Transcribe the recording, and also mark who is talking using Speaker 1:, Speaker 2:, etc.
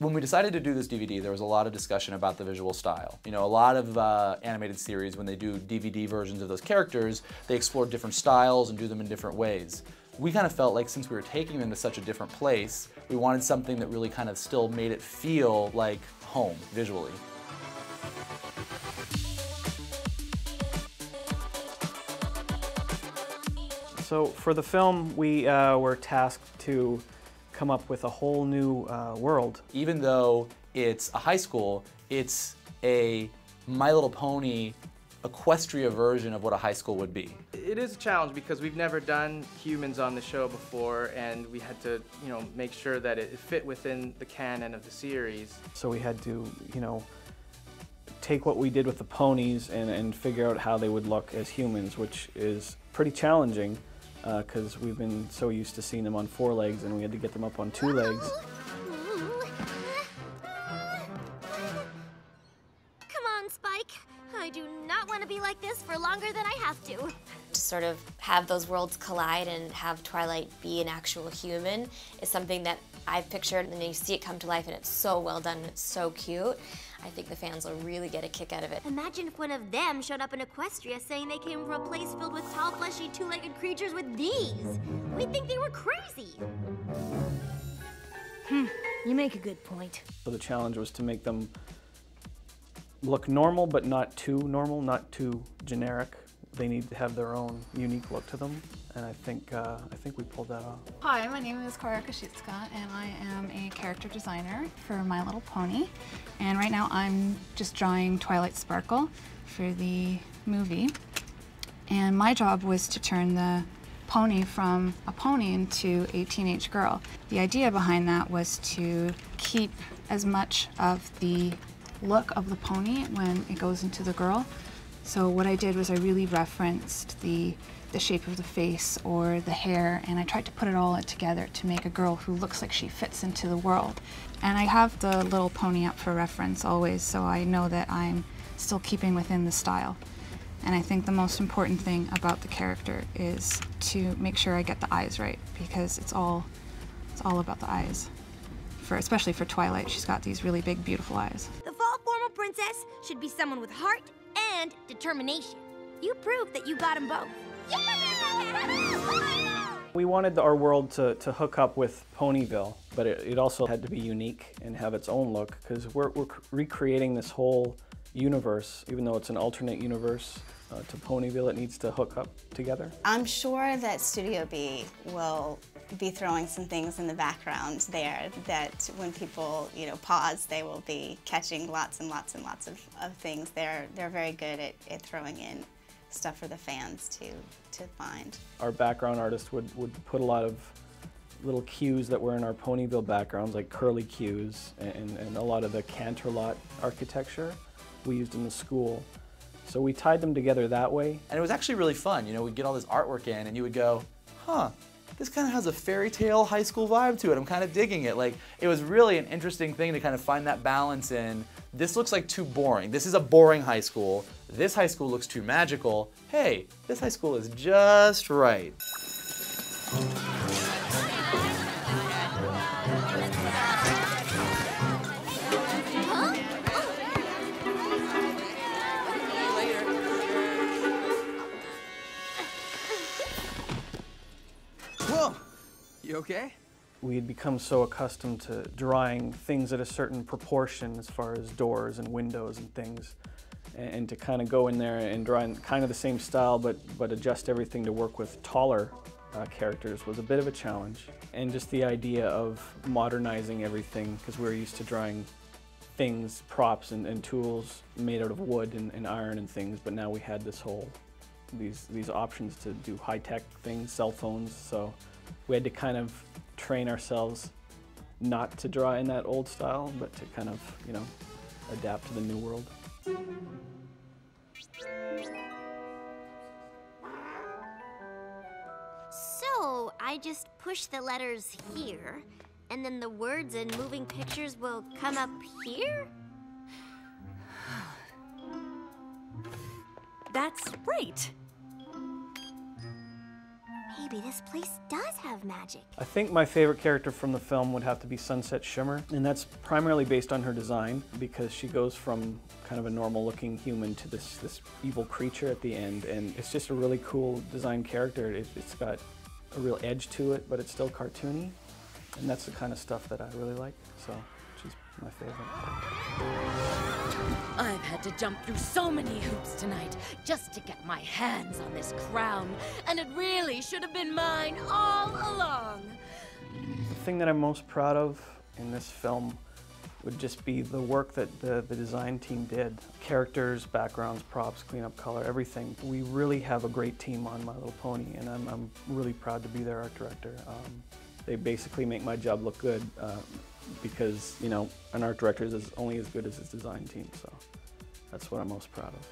Speaker 1: When we decided to do this DVD, there was a lot of discussion about the visual style. You know, a lot of animated series, when they do DVD versions of those characters, they explore different styles and do them in different ways. We kind of felt like since we were taking them to such a different place, we wanted something that really kind of still made it feel like home, visually.
Speaker 2: So for the film, we were tasked to come up with a whole new world.
Speaker 1: Even though it's a high school, it's a My Little Pony Equestria version of what a high school would be.
Speaker 3: It is a challenge because we've never done humans on the show before, and we had to, make sure that it fit within the canon of the series.
Speaker 2: So we had to, take what we did with the ponies and figure out how they would look as humans, which is pretty challenging because we've been so used to seeing them on 4 legs, and we had to get them up on 2 legs.
Speaker 4: Come on, Spike. I do not want to be like this for longer than I have to.
Speaker 5: To sort of have those worlds collide and have Twilight be an actual human is something that I've pictured, and then you see it come to life, and it's so well done and it's so cute. I think the fans will really get a kick out of it.
Speaker 4: Imagine if one of them showed up in Equestria saying they came from a place filled with tall, fleshy, 2-legged creatures with these. We'd think they were crazy.
Speaker 6: You make a good point.
Speaker 2: So the challenge was to make them look normal, but not too normal, not too generic. They need to have their own unique look to them, and I think we pulled that off.
Speaker 7: Hi, my name is Cora Koshitska, and I am a character designer for My Little Pony. And right now I'm just drawing Twilight Sparkle for the movie. And my job was to turn the pony from a pony into a teenage girl. The idea behind that was to keep as much of the look of the pony when it goes into the girl. So what I did was I really referenced the shape of the face or the hair, and I tried to put it all together to make a girl who looks like she fits into the world. And I have the little pony up for reference always, so I know that I'm still keeping within the style. And I think the most important thing about the character is to make sure I get the eyes right, because it's all about the eyes. Especially for Twilight, she's got these really big, beautiful eyes.
Speaker 4: The fall formal princess should be someone with heart and determination. You proved that you got them both.
Speaker 2: We wanted our world to hook up with Ponyville, but it also had to be unique and have its own look, because we're recreating this whole universe. Even though it's an alternate universe to Ponyville, it needs to hook up together.
Speaker 8: I'm sure that Studio B will be throwing some things in the background there that when people, pause, they will be catching lots and lots and lots of things. They're very good at throwing in stuff for the fans to find. Our background artist would put a lot of little cues that were in our Ponyville backgrounds, like curly cues, and a lot of the Canterlot architecture we used in the school. So we tied them together that way.
Speaker 1: And it was actually really fun. We'd get all this artwork in, and you would go, huh, this kind of has a fairy tale high school vibe to it. I'm kind of digging it. Like, it was really an interesting thing to kind of find that balance in, this looks like too boring. This is a boring high school. This high school looks too magical. Hey, this high school is just right.
Speaker 3: Whoa! You okay?
Speaker 2: We had become so accustomed to drawing things at a certain proportion as far as doors and windows and things, and to kind of go in there and draw in kind of the same style but adjust everything to work with taller characters was a bit of a challenge. And just the idea of modernizing everything, because we were used to drawing things, props and tools made out of wood and iron and things, but now we had these options to do high-tech things, cell phones, so we had to kind of train ourselves not to draw in that old style, but to kind of, adapt to the new world.
Speaker 4: So, I just push the letters here, and then the words and moving pictures will come up here?
Speaker 6: That's right.
Speaker 4: Maybe this place does have magic.
Speaker 2: I think my favorite character from the film would have to be Sunset Shimmer, and that's primarily based on her design because she goes from kind of a normal looking human to this evil creature at the end, and it's just a really cool design character. It's got a real edge to it, but it's still cartoony, and that's the kind of stuff that I really like, so she's my favorite.
Speaker 9: I've had to jump through so many hoops tonight just to get my hands on this crown, and it really should have been mine all along.
Speaker 2: The thing that I'm most proud of in this film would just be the work that the design team did. Characters, backgrounds, props, cleanup, color, everything. We really have a great team on My Little Pony, and I'm really proud to be their art director. They basically make my job look good because, you know, an art director is only as good as his design team, so that's what I'm most proud of.